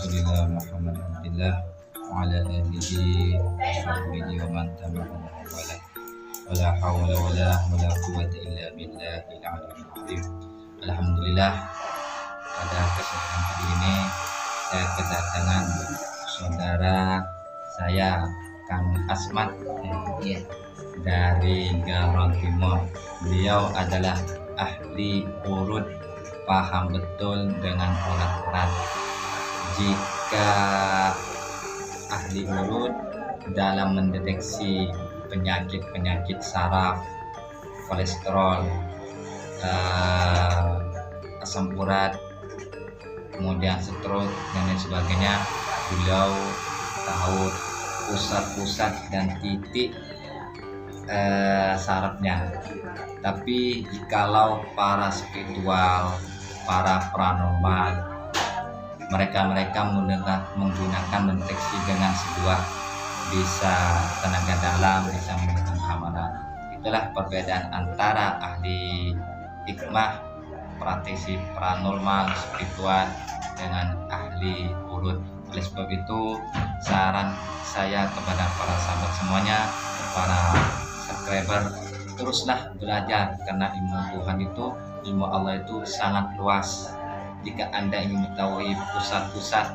Rasulillah Muhammad Abdillah wa ala alihi wa sahbihi wa man tabi'ahum wa la hawla wa la quwwata illa billahil aliyyil azim. Alhamdulillah, pada kesempatan kali ini saya kedatangan saudara saya Kang Asmat dari Garong Timur. Beliau adalah ahli urut, paham betul dengan urat-urat. Jika ahli urut dalam mendeteksi penyakit-penyakit saraf, kolesterol, asam urat, kemudian stroke dan lain sebagainya, beliau tahu pusat-pusat dan titik sarafnya. Tapi jikalau para spiritual, para paranormal, mereka menggunakan mendeteksi dengan sebuah bisa tenaga dalam, bisa menggunakan hamalan. Itulah perbedaan antara ahli hikmah, praktisi paranormal, spiritual dengan ahli urut. Oleh sebab itu, saran saya kepada para sahabat semuanya, para subscriber, teruslah belajar, karena ilmu Tuhan itu, ilmu Allah itu sangat luas. Jika Anda ingin mengetahui pusat-pusat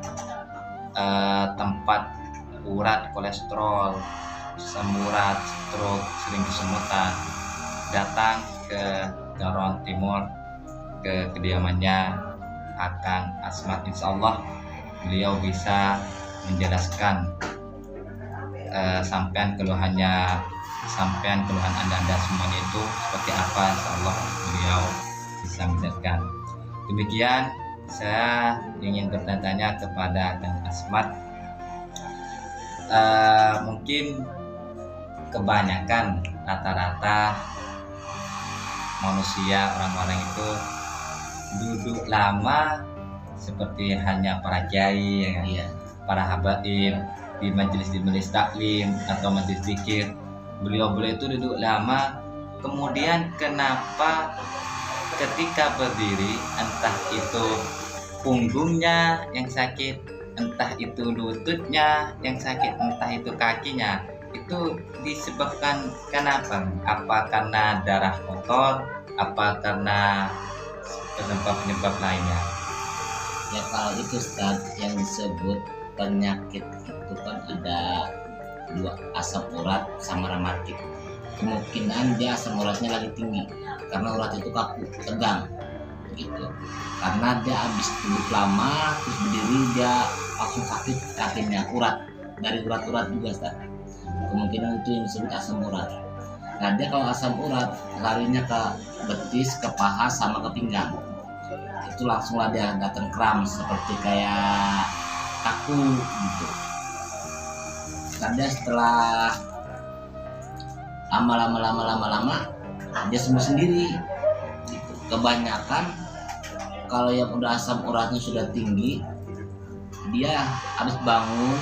tempat urat, kolesterol, asam urat, stroke, sering kesemutan, datang ke Garong Timur, ke kediamannya Akang Asmat. Insya Allah beliau bisa menjelaskan sampean keluhan anda semuanya itu seperti apa. Insya Allah beliau bisa menjelaskan. Demikian saya ingin bertanya kepada Kang Asmat, mungkin kebanyakan rata-rata manusia, orang-orang itu duduk lama seperti hanya para kiai, para habaib di majelis taklim atau majelis zikir. Beliau itu duduk lama, kemudian kenapa ketika berdiri, entah itu punggungnya yang sakit, entah itu lututnya yang sakit, entah itu kakinya, itu disebabkan kenapa? Apa karena darah kotor? Apa karena penyebab lainnya? Ya, kalau itu Ustaz, yang disebut penyakit itu kan ada dua, asam urat sama rematik. Kemungkinan dia asam uratnya lagi tinggi karena urat itu kaku, tegang gitu. Karena dia habis duduk lama terus berdiri, dia langsung sakit kakinya, urat, dari urat-urat juga Ustaz. Kemungkinan itu yang disebut asam urat. Nah, dia kalau asam urat larinya ke betis, ke paha sama ke pinggang. Itu langsunglah dia datang kram seperti kayak kaku gitu. Karena setelah lama dia sembuh sendiri gitu. Kebanyakan kalau yang udah asam uratnya sudah tinggi, dia habis bangun,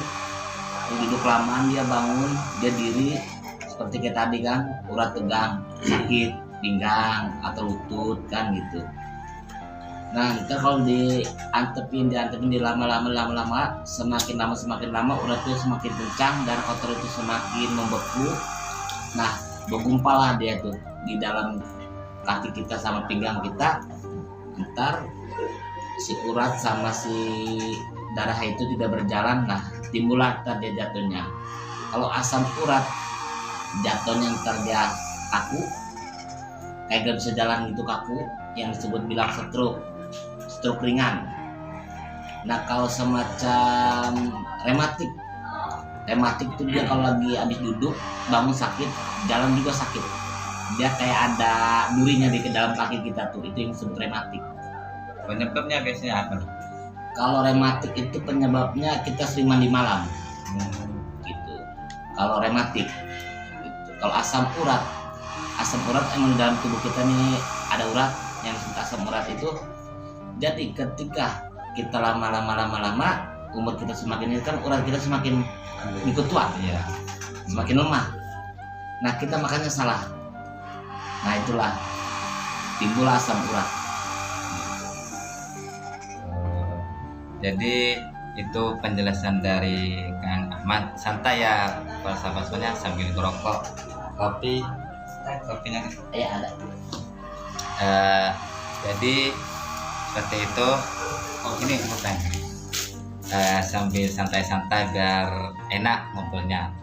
duduk lamaan, dia bangun, dia diri seperti kayak tadi kan, urat tegang, sakit pinggang atau lutut kan gitu. Nah, kita kalau diantepin di lama-lama, semakin lama urat itu semakin kencang, darah kotor itu semakin membeku. Nah, bergumpalah dia tuh di dalam kaki kita sama pinggang kita. Ntar si urat sama si darah itu tidak berjalan. Nah, timbullah ntar dia jatuhnya. Kalau asam urat jatuhnya ntar dia kaku, kayak gak bisa jalan gitu, kaku, yang disebut bilang stroke ringan. Nah, kalau semacam rematik itu dia kalau lagi habis duduk, bangun sakit, jalan juga sakit, dia kayak ada durinya di dalam kaki kita tuh, itu yang disebut rematik. Penyebabnya biasanya apa? Kalau rematik itu penyebabnya kita sering mandi malam gitu. Kalau rematik gitu. Kalau asam urat emang di dalam tubuh kita nih ada urat yang disebut asam urat itu. Jadi ketika kita lama umur kita semakin ini kan urat kita semakin ikut tua, semakin lemah. Nah, kita makannya salah. Nah, itulah timbul asam urat. Jadi Itu penjelasan dari Kang Ahmad. Santai ya para sahabat semuanya sambil ngerokok. Kopinya kan? Ya ada. Jadi seperti itu. Oh ini bukan. Sambil santai-santai biar enak ngobrolnya.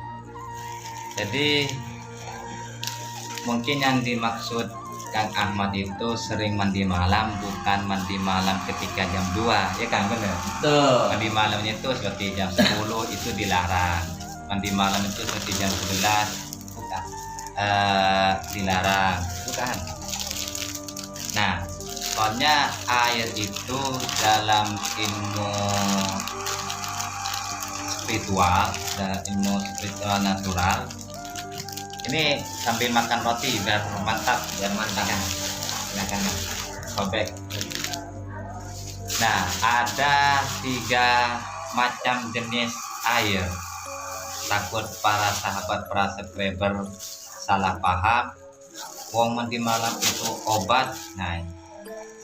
Jadi mungkin yang dimaksud Kang Ahmad itu sering mandi malam, bukan mandi malam ketika jam 2, ya kan, benar? Tuh. Mandi malamnya itu seperti jam 10 itu dilarang. Mandi malam itu seperti jam 11 bukan, dilarang, bukan. Nah, soalnya air itu dalam ilmu spiritual natural. Ini sambil makan roti biar mantap kan. Silakan kan. Sobek. Nah, ada 3 macam jenis air. Takut para sahabat, para subscriber salah paham. Wong mandi malam itu obat. Nah,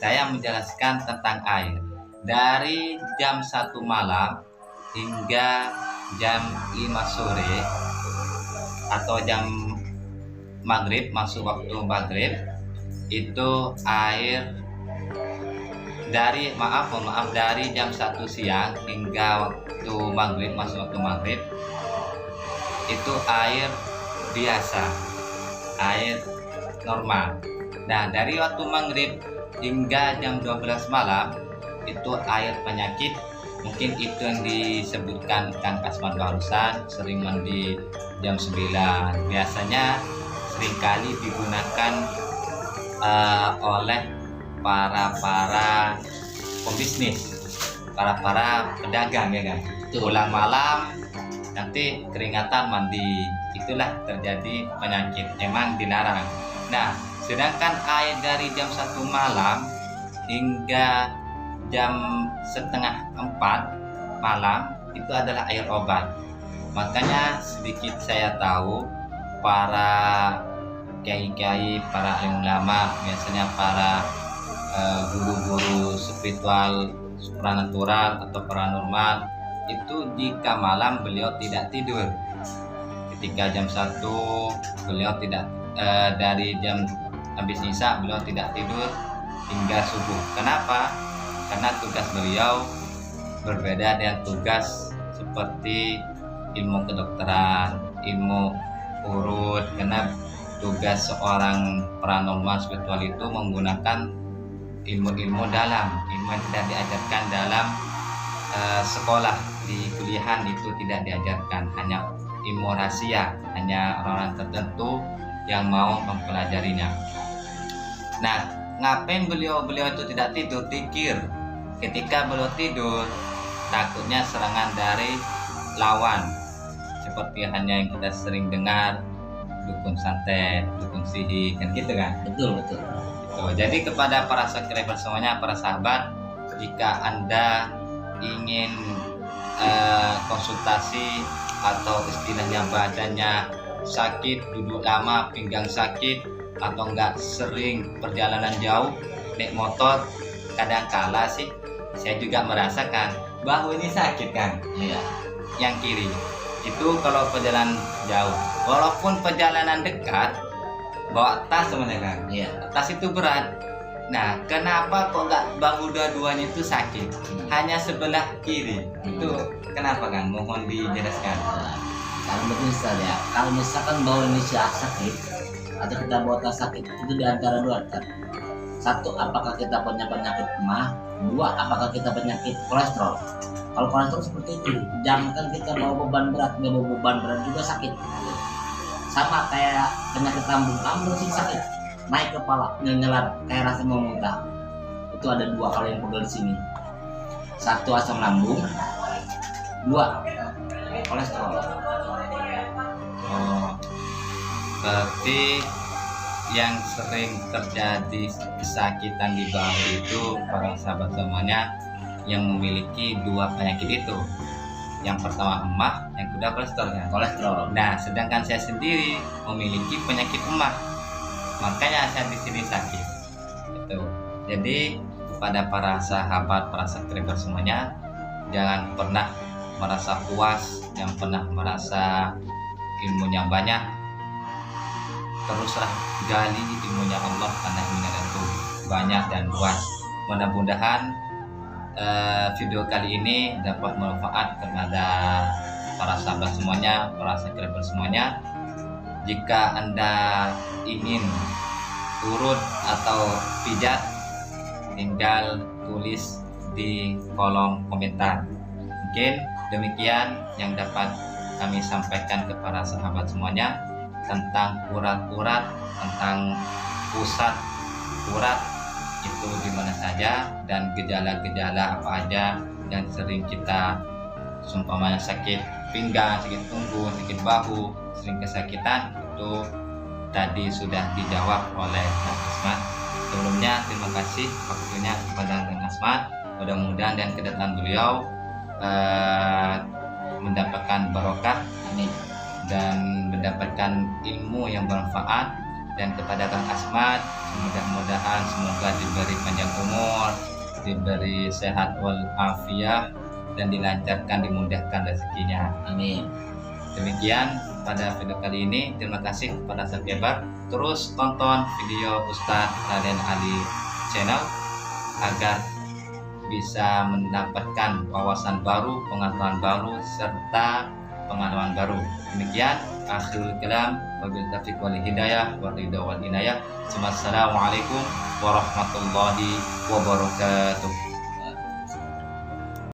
saya menjelaskan tentang air. Dari jam 1 malam hingga jam 5 sore atau jam maghrib, masuk waktu maghrib, itu air dari dari jam 1 siang hingga waktu maghrib, masuk waktu maghrib, itu air biasa, air normal. Nah, dari waktu maghrib hingga jam 12 malam itu air penyakit. Mungkin itu yang disebutkan Kang Asman barusan, sering mandi jam 9. Biasanya seringkali digunakan oleh para pembisnis, para pedagang, ya kan. Pulang malam nanti keringatan mandi, itulah terjadi penyakit, emang dilarang. Nah, sedangkan air dari jam 1 malam hingga jam setengah 4 malam itu adalah air obat. Makanya sedikit saya tahu para kiai-kiai, para ulama, biasanya para guru-guru spiritual, supranatural atau paranormal, itu jika malam beliau tidak tidur. Ketika jam 1 beliau tidak dari jam habis isya beliau tidak tidur hingga subuh. Kenapa? Karena tugas beliau berbeda dengan tugas seperti ilmu kedokteran, ilmu urut. Karena tugas seorang paranormal spiritual itu menggunakan ilmu-ilmu dalam, ilmu yang tidak diajarkan dalam sekolah, di kuliahan itu tidak diajarkan, hanya ilmu rahasia, hanya orang-orang tertentu yang mau mempelajarinya. Nah, ngapain beliau itu tidak tidur? Pikir, ketika beliau tidur takutnya serangan dari lawan, seperti hanya yang kita sering dengar dukun santet, dukun sihir, kan gitu kan? Betul. Gitu. Jadi kepada para subscriber semuanya, para sahabat, jika Anda ingin konsultasi atau istilahnya badannya sakit, duduk lama, pinggang sakit, atau enggak sering perjalanan jauh naik motor, kadang-kala sih saya juga merasakan bahu ini sakit kan. Iya. Yang kiri itu kalau perjalanan jauh, walaupun perjalanan dekat bawa tas sebenarnya kan. Iya. Tas itu berat. Nah, kenapa kok nggak bahu dua-duanya itu sakit? Hanya sebelah kiri. Itu kenapa kan? Mohon dijelaskan. Kalau misal ya, kalau misalkan bahu Indonesia sakit atau kita bawa tas sakit, itu di antara dua kan. Satu, apakah kita punya penyakit emah? Dua, apakah kita penyakit kolesterol? Kalau kolesterol seperti itu, jangankan kita bawa beban berat, nggak bawa beban berat juga sakit. Sama kayak penyakit lambung sih sakit, naik kepala, nyelat, kayak rasa mau muntah. Itu ada dua kalau yang pegel di sini. Satu, asam lambung. Dua, kolesterol. Oh, berarti yang sering terjadi kesakitan di bahu itu para sahabat semuanya yang memiliki dua penyakit itu. Yang pertama emah, yang kedua kolesterol. Nah, sedangkan saya sendiri memiliki penyakit emah, makanya saya di sini sakit. Itu. Jadi kepada para sahabat, para subscriber semuanya, Jangan pernah merasa puas, jangan pernah merasa ilmunya banyak. Teruslah gali ilmunya Allah, karena ilmunya itu banyak dan luas. Mudah-mudahan video kali ini dapat bermanfaat kepada para sahabat semuanya, para subscriber semuanya. Jika Anda ingin turun atau pijat, tinggal tulis di kolom komentar. Mungkin demikian yang dapat kami sampaikan kepada sahabat semuanya tentang urat-urat, tentang pusat urat itu di mana saja, dan gejala-gejala apa aja yang sering kita, seumpamanya sakit pinggang, sakit punggung, sakit bahu, sering kesakitan, itu tadi sudah dijawab oleh Kang Asmat. Sebelumnya terima kasih waktunya kepada Kang Asmat. Mudah-mudahan dan kedatangan beliau mendapatkan barokah, Amin. dan mendapatkan ilmu yang bermanfaat. Dan kepada Kang Asmat, mudah-mudahan semoga diberi panjang umur, diberi sehat walafiat, dan dilancarkan, dimudahkan rezekinya. Amin. Demikian pada video kali ini. Terima kasih kepada subscriber. Terus tonton video Ustadz Raden Ali channel agar bisa mendapatkan wawasan baru, pengetahuan baru, serta pengalaman baru. Demikian akhirul kalam, wabillahi taufiq wal hidayah, wa ridha wal inayah. Assalamualaikum warahmatullahi wabarakatuh.